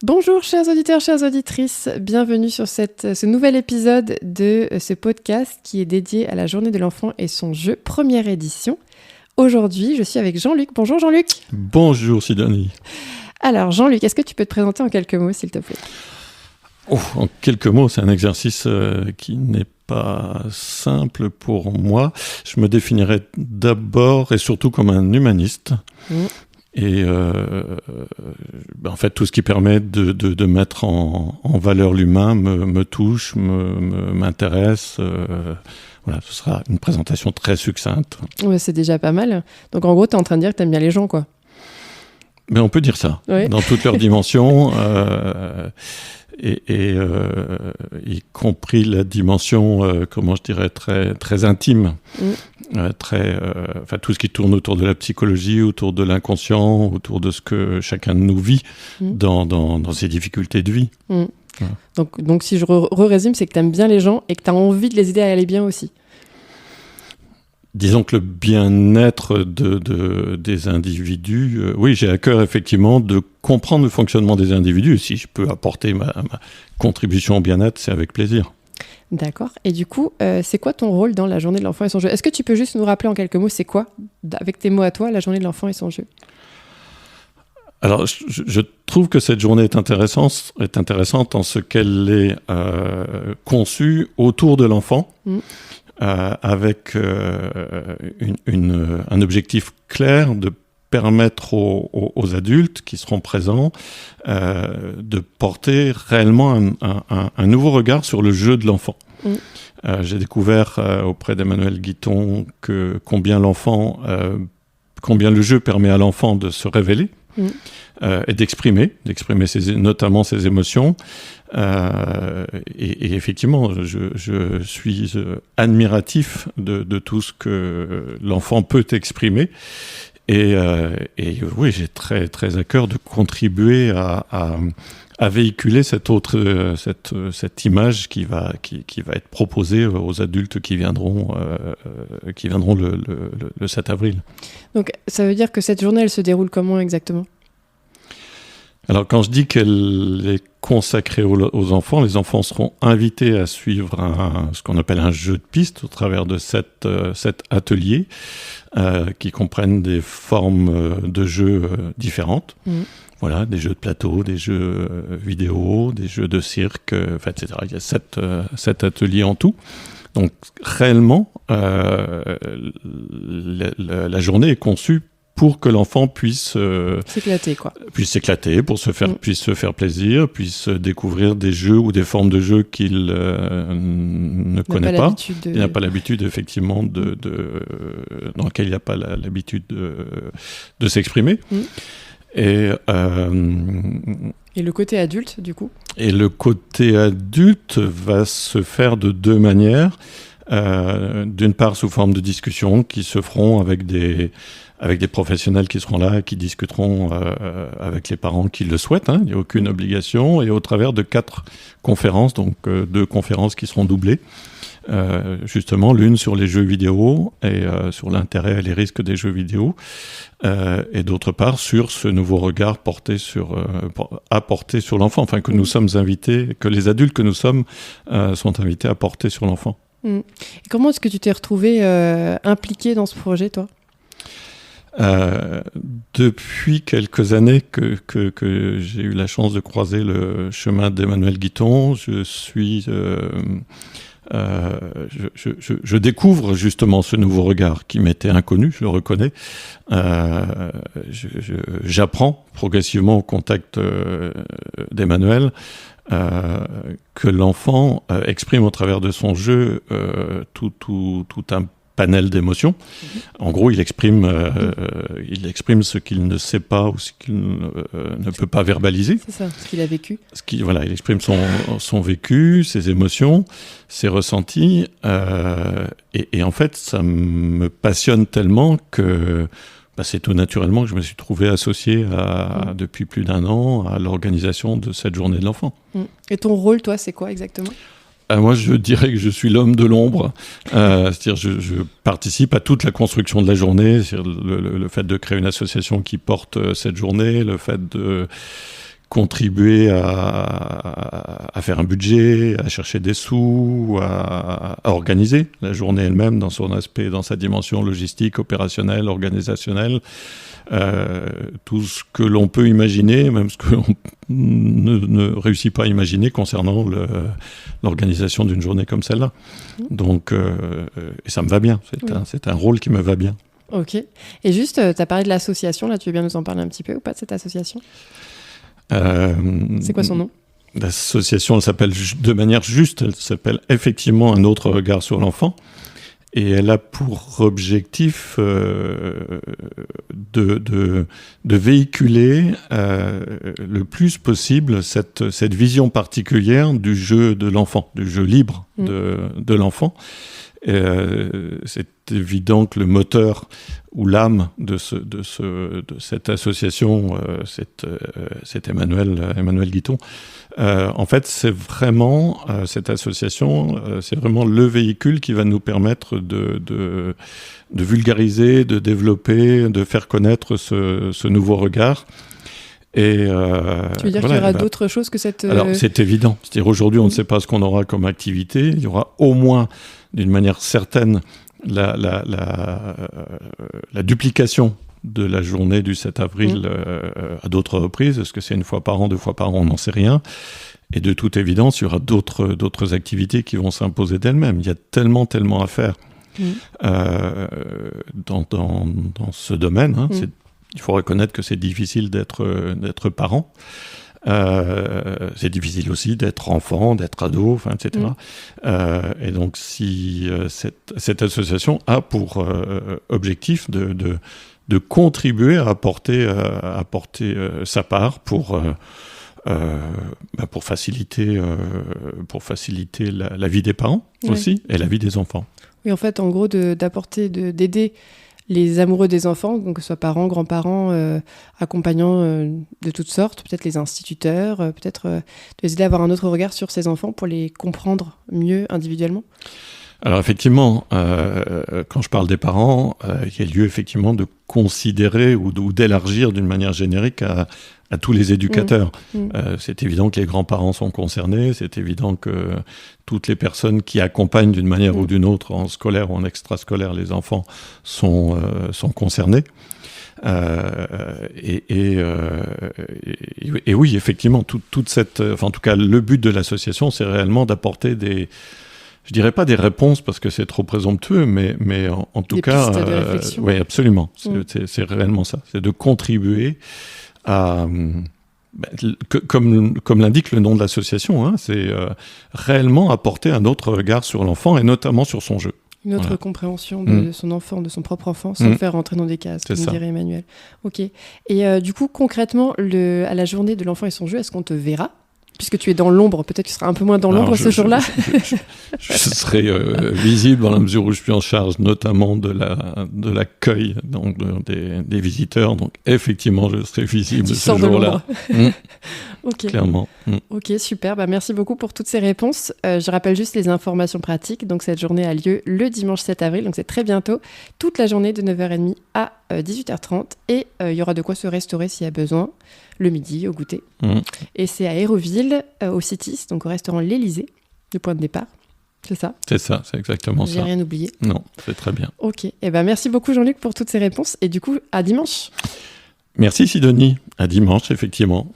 Bonjour chers auditeurs, chères auditrices, bienvenue sur ce nouvel épisode de ce podcast qui est dédié à la journée de l'enfant et son jeu, première édition. Aujourd'hui, je suis avec Jean-Luc. Bonjour Jean-Luc. Bonjour Sidonie. Alors Jean-Luc, est-ce que tu peux te présenter en quelques mots s'il te plaît ? En quelques mots, c'est un exercice qui n'est pas simple pour moi. Je me définirais d'abord et surtout comme un humaniste. Et en fait, tout ce qui permet de mettre en valeur l'humain me touche, m'intéresse. Voilà, ce sera une présentation très succincte. Ouais, c'est déjà pas mal. Donc en gros, tu es en train de dire que tu aimes bien les gens, quoi. Mais on peut dire ça, ouais. Dans toutes leurs dimensions, y compris la dimension, comment je dirais, très, très intime. Tout ce qui tourne autour de la psychologie, autour de l'inconscient, autour de ce que chacun de nous vit dans ses difficultés de vie. Voilà. Donc si je résume, c'est que tu aimes bien les gens et que tu as envie de les aider à aller bien aussi. Disons que le bien-être des individus, oui, j'ai à cœur effectivement de comprendre le fonctionnement des individus. Si je peux apporter ma contribution au bien-être, c'est avec plaisir. D'accord. Et du coup, c'est quoi ton rôle dans la journée de l'enfant et son jeu ? Est-ce que tu peux juste nous rappeler en quelques mots, c'est quoi, avec tes mots à toi, la journée de l'enfant et son jeu ? Alors, je trouve que cette journée est intéressante en ce qu'elle est conçue autour de l'enfant, avec un objectif clair de permettre aux adultes qui seront présents de porter réellement un nouveau regard sur le jeu de l'enfant. J'ai découvert auprès d'Emmanuel Guiton combien le jeu permet à l'enfant de se révéler et d'exprimer notamment ses émotions. Et effectivement, je suis admiratif de tout ce que l'enfant peut exprimer. Et oui, j'ai très, très à cœur de contribuer à véhiculer cette image qui va être proposée aux adultes qui viendront le 7 avril. Donc, ça veut dire que cette journée, elle se déroule comment exactement ? Alors, quand je dis qu'elle est consacrée aux enfants, les enfants seront invités à suivre ce qu'on appelle un jeu de piste au travers de cet atelier qui comprennent des formes de jeux différentes. Voilà, des jeux de plateau, des jeux vidéo, des jeux de cirque, etc. Il y a 7 ateliers en tout. Donc, réellement, la journée est conçue pour que l'enfant puisse s'éclater, quoi. Puisse s'éclater, puisse se faire plaisir, puisse découvrir des jeux ou des formes de jeux qu'il ne connaît pas. Il n'a pas l'habitude, effectivement, dans lequel il n'a pas l'habitude de s'exprimer. Et le côté adulte, du coup ? Et le côté adulte va se faire de deux manières. D'une part, sous forme de discussions qui se feront avec des professionnels qui seront là, qui discuteront avec les parents qui le souhaitent. Il n'y a aucune obligation. Et au travers de 4 conférences, donc 2 conférences qui seront doublées. Justement, l'une sur les jeux vidéo et sur l'intérêt et les risques des jeux vidéo. Et d'autre part, sur ce nouveau regard apporté sur l'enfant. Enfin, que nous sommes invités, que les adultes que nous sommes sont invités à porter sur l'enfant. Et comment est-ce que tu t'es retrouvé impliqué dans ce projet, toi ? Depuis quelques années que j'ai eu la chance de croiser le chemin d'Emmanuel Guiton, je découvre justement ce nouveau regard qui m'était inconnu, je le reconnais. J'apprends progressivement au contact d'Emmanuel que l'enfant exprime au travers de son jeu tout un panel d'émotions. En gros, il exprime ce qu'il ne sait pas ou ce qu'il ne peut pas verbaliser. C'est ça, ce qu'il a vécu. Il exprime son vécu, ses émotions, ses ressentis. Et en fait, ça me passionne tellement que c'est tout naturellement que je me suis trouvé associé depuis plus d'1 an à l'organisation de cette journée de l'enfant. Et ton rôle, toi, c'est quoi exactement ? Moi, je dirais que je suis l'homme de l'ombre. C'est-à-dire, je participe à toute la construction de la journée. C'est-à-dire le fait de créer une association qui porte cette journée, le fait contribuer à faire un budget, à chercher des sous, à organiser la journée elle-même dans son aspect, dans sa dimension logistique, opérationnelle, organisationnelle. Tout ce que l'on peut imaginer, même ce que l'on ne réussit pas à imaginer concernant l'organisation d'une journée comme celle-là. Donc, et ça me va bien, c'est un rôle qui me va bien. Ok. Et juste, tu as parlé de l'association, là, tu veux bien nous en parler un petit peu ou pas de cette association ? C'est quoi son nom ? L'association, elle s'appelle de manière juste, elle s'appelle effectivement Un autre regard sur l'enfant. Et elle a pour objectif de véhiculer le plus possible cette vision particulière du jeu de l'enfant, du jeu libre de l'enfant. C'est évident que le moteur ou l'âme de cette association, c'est Emmanuel Guiton. En fait, c'est vraiment cette association, c'est vraiment le véhicule qui va nous permettre de vulgariser, de développer, de faire connaître ce nouveau regard. Et tu veux dire qu'il y aura d'autres choses que cette... Alors, c'est évident. C'est-à-dire, aujourd'hui, on ne sait pas ce qu'on aura comme activité. Il y aura au moins, d'une manière certaine, la duplication de la journée du 7 avril à d'autres reprises. Est-ce que c'est une fois par an, 2 fois par an? On n'en sait rien. Et de toute évidence, il y aura d'autres activités qui vont s'imposer d'elles-mêmes. Il y a tellement à faire dans ce domaine. Hein. Il faut reconnaître que c'est difficile d'être parent. C'est difficile aussi d'être enfant, d'être ado, enfin, etc. Et donc, si cette association a pour objectif de contribuer à apporter sa part pour faciliter la vie des parents aussi et la vie des enfants. Oui, en fait, en gros, d'aider les amoureux des enfants, donc que ce soit parents, grands-parents, accompagnants de toutes sortes, peut-être les instituteurs, peut-être de les aider à avoir un autre regard sur ces enfants pour les comprendre mieux individuellement. Alors effectivement, quand je parle des parents, il y a lieu effectivement de considérer ou d'élargir d'une manière générique à tous les éducateurs. C'est évident que les grands-parents sont concernés, c'est évident que toutes les personnes qui accompagnent d'une manière ou d'une autre, en scolaire ou en extrascolaire, les enfants sont concernées. Et oui, effectivement, toute cette... Enfin, en tout cas, le but de l'association, c'est réellement d'apporter je dirais pas des réponses parce que c'est trop présomptueux, mais en tout cas... Des pistes de réflexion. Oui, absolument. C'est réellement ça. C'est de contribuer à... comme l'indique le nom de l'association, hein, c'est réellement apporter un autre regard sur l'enfant et notamment sur son jeu. Une autre compréhension de son enfant, de son propre enfant, sans faire rentrer dans des cases, comme dirait Emmanuel. Ok. Et du coup, concrètement, à la journée de l'enfant et son jeu, est-ce qu'on te verra ? Puisque tu es dans l'ombre, peut-être que tu seras un peu moins dans l'ombre ce jour-là. Je serai visible dans la mesure où je suis en charge notamment de l'accueil donc des visiteurs. Donc effectivement, je serai visible ce jour-là. Ok. Clairement. Ok, super. Merci beaucoup pour toutes ces réponses. Je rappelle juste les informations pratiques. Donc cette journée a lieu le dimanche 7 avril, donc c'est très bientôt. Toute la journée de 9h30 à 18h30. Et il y aura de quoi se restaurer s'il y a besoin. Le midi, au goûter. Et c'est à Hérouville, au Citis, donc au restaurant L'Élysée, le point de départ. C'est ça ? C'est ça, c'est exactement ça. J'ai rien oublié. Non, c'est très bien. Ok. Merci beaucoup Jean-Luc pour toutes ces réponses. Et du coup, à dimanche. Merci Sidonie. À dimanche, effectivement.